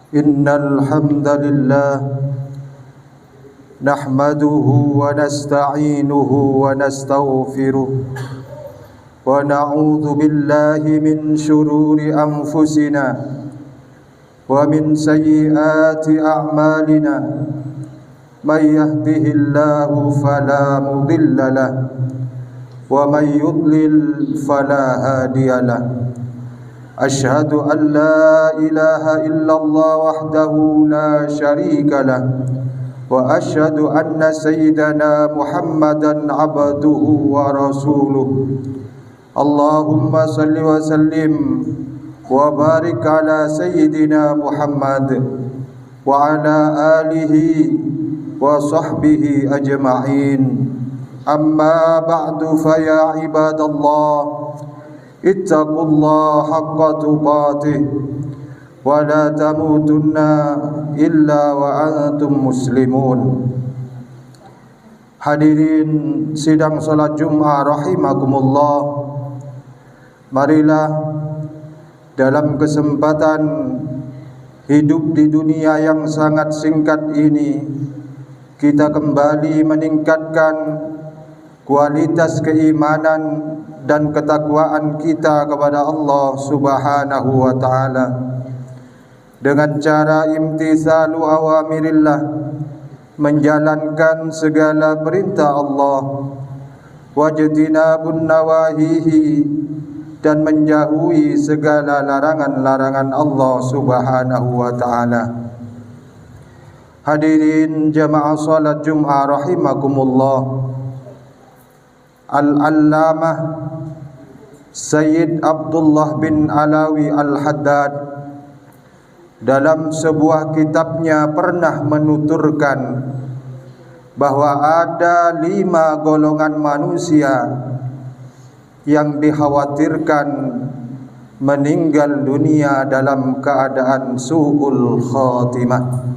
Innal hamdalillah nahmaduhu wa nasta'inuhu wa nastaghfiruh wa na'udzu billahi min shururi anfusina wa min sayyiati a'malina may yahdihillahu fala mudilla lahu wa may yudlil fala hadiya lahu. Asyhadu an la ilaha illallah wahdahu la syarika lah wa asyhadu anna sayyidana Muhammadan abduhu wa rasuluh. Allahumma salli wa sallim wa barik ala sayyidina Muhammad wa ala alihi wa sahbihi ajma'in. Amma ba'du fa ya ibadallah, ittaqullaha haqqa tuqatih wa la tamutunna illa wa antum muslimun. Hadirin sidang salat Jumat rahimakumullah, marilah dalam kesempatan hidup di dunia yang sangat singkat ini kita kembali meningkatkan kualitas keimanan dan ketakwaan kita kepada Allah Subhanahu wa taala dengan cara imtithalu awamirillah, menjalankan segala perintah Allah, wajtinabun nawahihi, dan menjauhi segala larangan-larangan Allah Subhanahu wa taala. Hadirin jamaah salat Jumat rahimakumullah, Al-Allamah Sayyid Abdullah bin Alawi Al-Haddad dalam sebuah kitabnya pernah menuturkan bahwa ada 5 golongan manusia yang dikhawatirkan meninggal dunia dalam keadaan su'ul khatimah.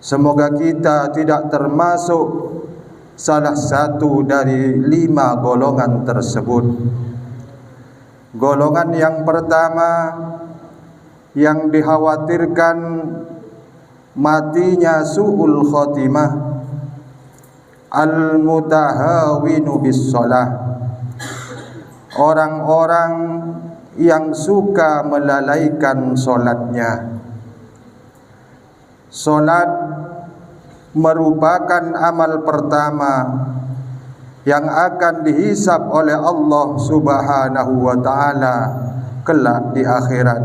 Semoga kita tidak termasuk salah satu dari 5 golongan tersebut. Golongan yang pertama yang dikhawatirkan matinya su'ul khatimah, al-mutahawinu bis shalah, orang-orang yang suka melalaikan solatnya. Solat merupakan amal pertama yang akan dihisab oleh Allah Subhanahu wa taala kelak di akhirat,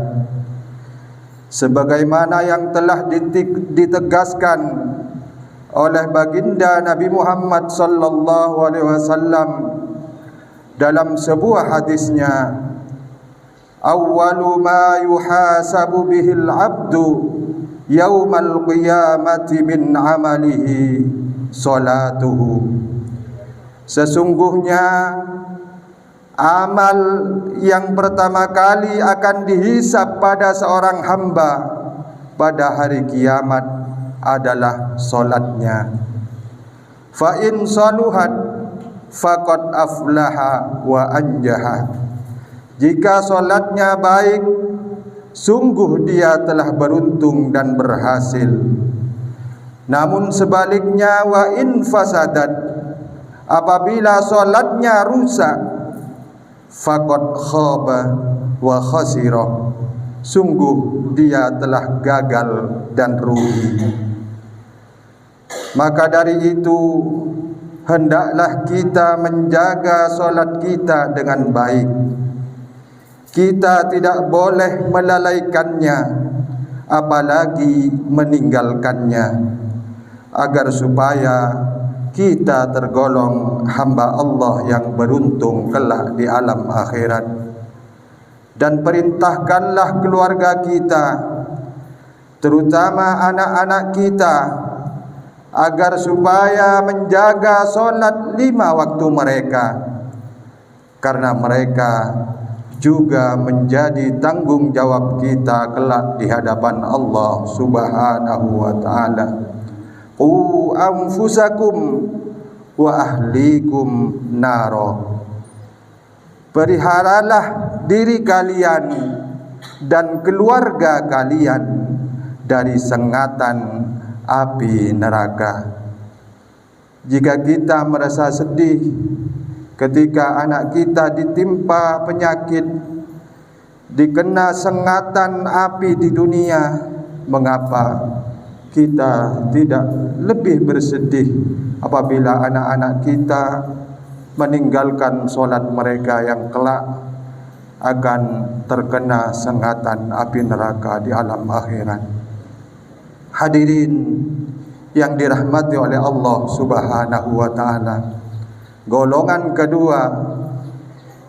sebagaimana yang telah ditegaskan oleh baginda Nabi Muhammad sallallahu alaihi wasallam dalam sebuah hadisnya, awwalu ma yuhasabu bihil abdu yaumal qiyamati min amalihi salatuhu. Sesungguhnya amal yang pertama kali akan dihisab pada seorang hamba pada hari kiamat adalah solatnya. Fa in saluhat faqad aflaha wa anjaha. Jika solatnya baik, sungguh dia telah beruntung dan berhasil. Namun sebaliknya, wa in fasadat, apabila solatnya rusak, faqad khaba wa khasira, sungguh dia telah gagal dan rugi. Maka dari itu, hendaklah kita menjaga solat kita dengan baik. Kita tidak boleh melalaikannya, apalagi meninggalkannya, agar supaya kita tergolong hamba Allah yang beruntung kelak di alam akhirat. Dan perintahkanlah keluarga kita, terutama anak-anak kita, agar supaya menjaga solat 5 waktu mereka, karena mereka juga menjadi tanggung jawab kita kelak di hadapan Allah Subhanahu wa taala. Qu anfusakum wa ahlikum naro. Peliharalah diri kalian dan keluarga kalian dari sengatan api neraka. Jika kita merasa sedih ketika anak kita ditimpa penyakit, dikena sengatan api di dunia, mengapa kita tidak lebih bersedih apabila anak-anak kita meninggalkan solat mereka yang kelak akan terkena sengatan api neraka di alam akhirat. Hadirin yang dirahmati oleh Allah Subhanahu wa ta'ala, golongan kedua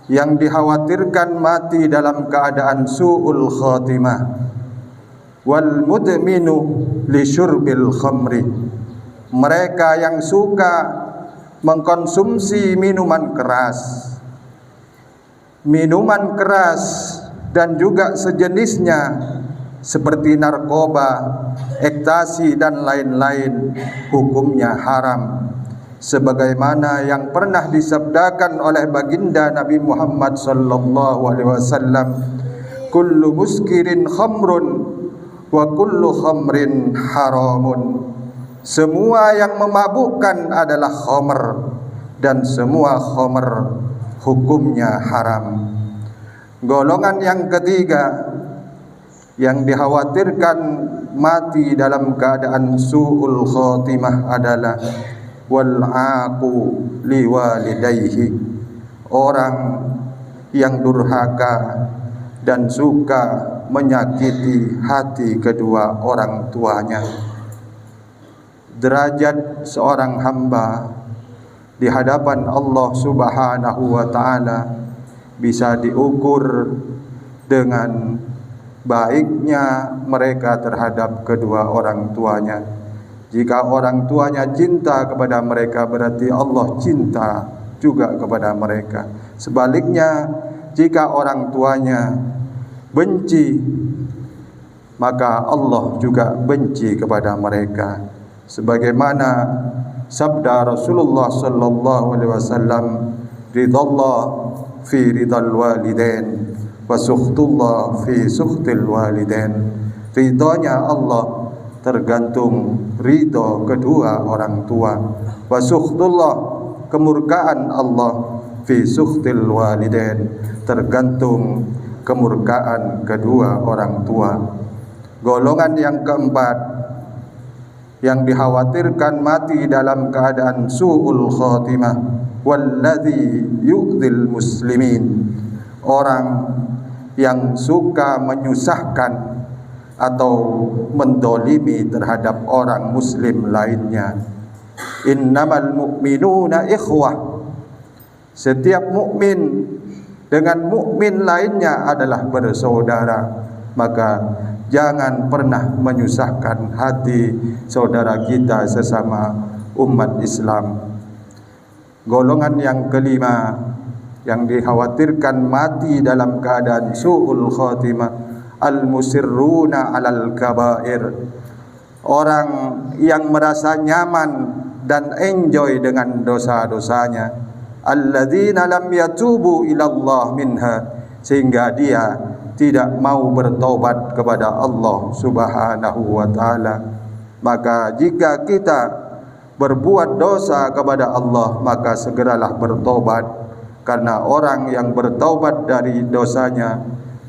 yang dikhawatirkan mati dalam keadaan su'ul khatimah, wal mudminu li syurbil khamri, mereka yang suka mengkonsumsi minuman keras dan juga sejenisnya seperti narkoba, ekstasi dan lain-lain, hukumnya haram. Sebagaimana yang pernah disabdakan oleh baginda Nabi Muhammad sallallahu alaihi wasallam, kullu muskirin khamrun wa kullu khamrin haramun. Semua yang memabukkan adalah khamr dan semua khamr hukumnya haram. Golongan yang ketiga yang dikhawatirkan mati dalam keadaan su'ul khatimah adalah wal aqu liwalidayhi, orang yang durhaka dan suka menyakiti hati kedua orang tuanya. Derajat seorang hamba di hadapan Allah Subhanahu wa ta'ala bisa diukur dengan baiknya mereka terhadap kedua orang tuanya. Jika orang tuanya cinta kepada mereka, berarti Allah cinta juga kepada mereka. Sebaliknya, jika orang tuanya benci, maka Allah juga benci kepada mereka. Sebagaimana sabda Rasulullah sallallahu alaihi wasallam, ridallah fi ridal walidain wa sukhtullah fi sukhtil walidain. Ridhonya Allah tergantung ridho kedua orang tua, wa sukhtullah, kemurkaan Allah, fi sukhtil walidain, tergantung kemurkaan kedua orang tua. Golongan yang keempat yang dikhawatirkan mati dalam keadaan su'ul khatimah, walladzi yu'dzil muslimin, orang yang suka menyusahkan atau mendolimi terhadap orang muslim lainnya. Innamal mu'minuna ikhwah, setiap mukmin dengan mukmin lainnya adalah bersaudara. Maka jangan pernah menyusahkan hati saudara kita sesama umat Islam. Golongan yang kelima yang dikhawatirkan mati dalam keadaan su'ul khatimah, al-musirruna alal kabair, orang yang merasa nyaman dan enjoy dengan dosa-dosanya, alladzina lam yatubu ilallah minha, sehingga dia tidak mau bertobat kepada Allah Subhanahu wa ta'ala. Maka jika kita berbuat dosa kepada Allah, maka segeralah bertobat, karena orang yang bertobat dari dosanya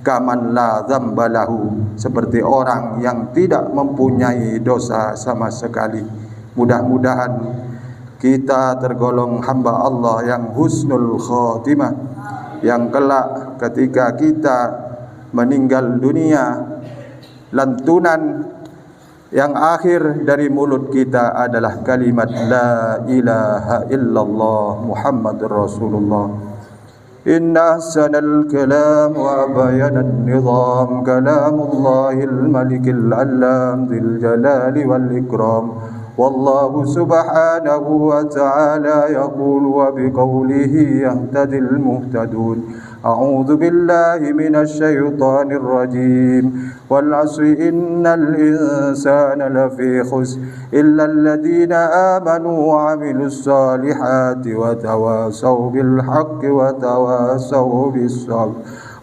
kaman la dzamba lahu, seperti orang yang tidak mempunyai dosa sama sekali. Mudah-mudahan kita tergolong hamba Allah yang husnul khatimah, yang kelak ketika kita meninggal dunia, lantunan yang akhir dari mulut kita adalah kalimat la ilaha illallah Muhammadur Rasulullah. Inna ahsanal kalam wa bayanal nizam kalamullahil malikil allam dzil jalali wal ikram. Wallahu subhanahu wa ta'ala yaqulu wa biqawlihi yahtadil muhtadun. A'udzu billahi minasy syaithanir rajim. Wal 'asri innal insana lafi khusr illa alladziina aamanu wa 'amilus salihati wa tawassaw bil haqqi wa tawassaw bis sabr.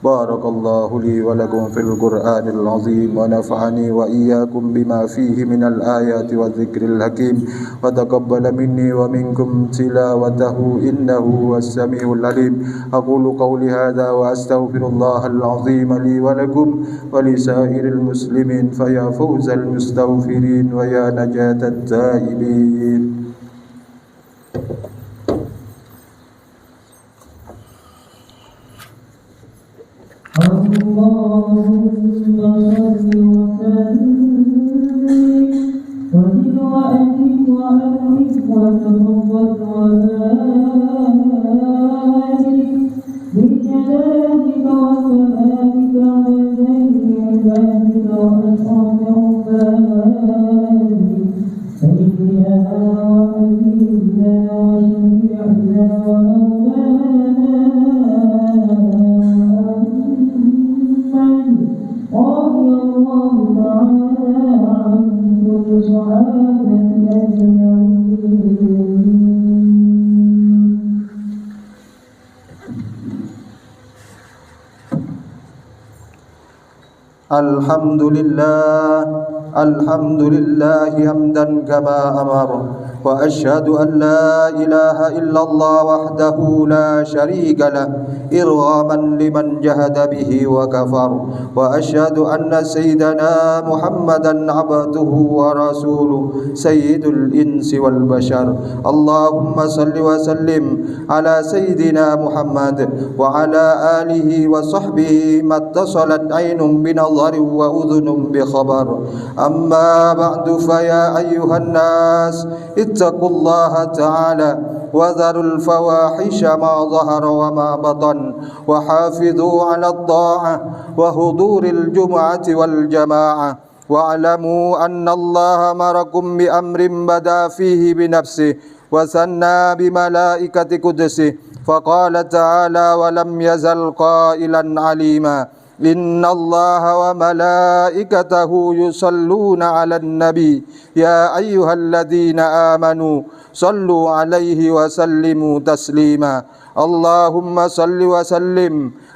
Barakallahu li wa lakum fil Qur'anil azim wa nafa'ani wa iyyakum bima fihi minal ayati wa dzikril hakim wa taqabbala minni wa minkum tilawatahu innahu was-sami'ul alim. Aqulu qawli hadha wa astaghfirullahal azim li wa lakum wa li sa'iril muslimin fa ya fawzal mustaghfirin wa ya najatat taibin. اللهم صل وسلم وزد وأكرم وأنعم وتفضل وبارك بجلالك وكمالك على جميع عبادك وأشرف عبادك سيدنا وحبيبنا وشفيعنا ومولانا رضي الله تعالى عن كل صحابة أجمعين. الحمد لله حمدا كما أمر وأشهد أن لا إله إلا الله وحده لا شريك له إرغاما لمن جهد به وكفر وأشهد أن سيدنا محمدا عبده ورسوله سيد الإنس والبشر. اللهم صل وسلم على سيدنا محمد وعلى آله وصحبه ما اتصلت عين بنظر وأذن بخبر. أما بعد فيا أيها الناس اتقوا الله تعالى وذروا الفواحش ما ظهر وما بطن وحافظوا على الطاعة وحضور الجمعة والجماعة واعلموا أن الله أمركم بأمر بدأ فيه بنفسه وثنى بملائكة قدسه فقال تعالى ولم يزل قائلا عليما إن الله وملائكته يصلون على النبي يا أيها الذين آمنوا صلوا عليه وسلموا تسليما. اللهم صل وسلم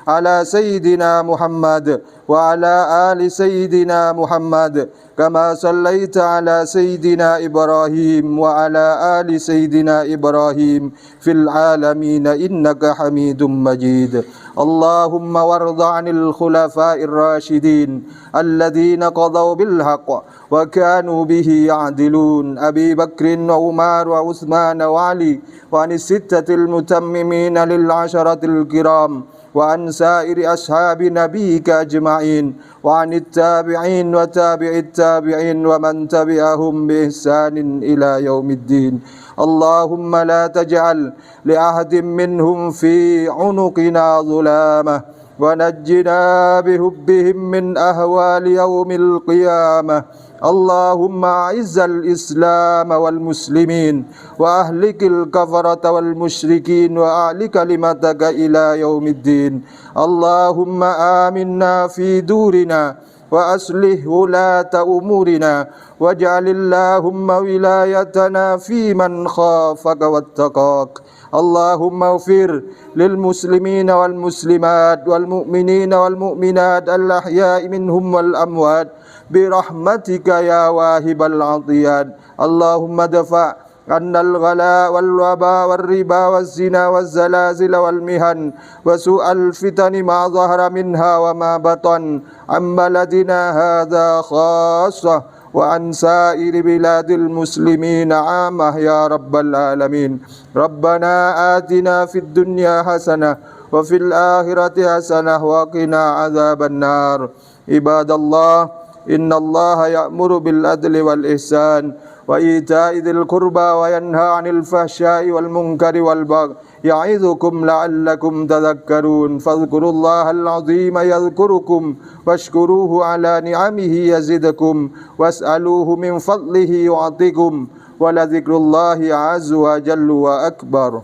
على سيدنا محمد وعلى آل سيدنا محمد كما صليت على سيدنا إبراهيم وعلى آل سيدنا إبراهيم في العالمين إنك حميد مجيد. اللهم وارض عن الخلفاء الراشدين الذين قضوا بالحق وكانوا به يعدلون أبي بكر وعمر وعثمان وعلي وعن الستة المتممين للعشرة الكرام وعن سائر أصحاب نبيك أجمعين وعن التابعين وتابع التابعين ومن تبعهم بإحسان إلى يوم الدين. اللهم لا تجعل لأحد منهم في عنقنا ظلامة ونجنا بحبهم من أهوال يوم القيامة. اللهم أعز الإسلام والمسلمين وأهلك الكفرة والمشركين وأعل كلمتك إلى يوم الدين. اللهم آمنا في دورنا وأصلح ولاة أمورنا واجعل اللهم ولايتنا في من خافك واتقاك. اللهم اغفر للمسلمين والمسلمات والمؤمنين والمؤمنات الأحياء منهم والأموات برحمتك يا واهب العطيات. اللهم ادفع عنا الغلاء والوباء والربا والزنا والزلازل والمهن وسوء الفتن ما ظهر منها وما بطن عن بلدنا هذا خاصة وعن سائر بلاد المسلمين عامة يا رب العالمين. ربنا آتنا في الدنيا حسنة وفي الآخرة حسنة وقنا عذاب النار. عباد الله إن الله يأمر بالعدل والإحسان وإيتاء ذي القربى وينهى عن الفحشاء والمنكر والبغي يعظكم لعلكم تذكرون. فاذكروا الله العظيم يذكركم واشكروه على نعمه يزدكم واسألوه من فضله يعطكم ولذكر الله عز وجل وأكبر.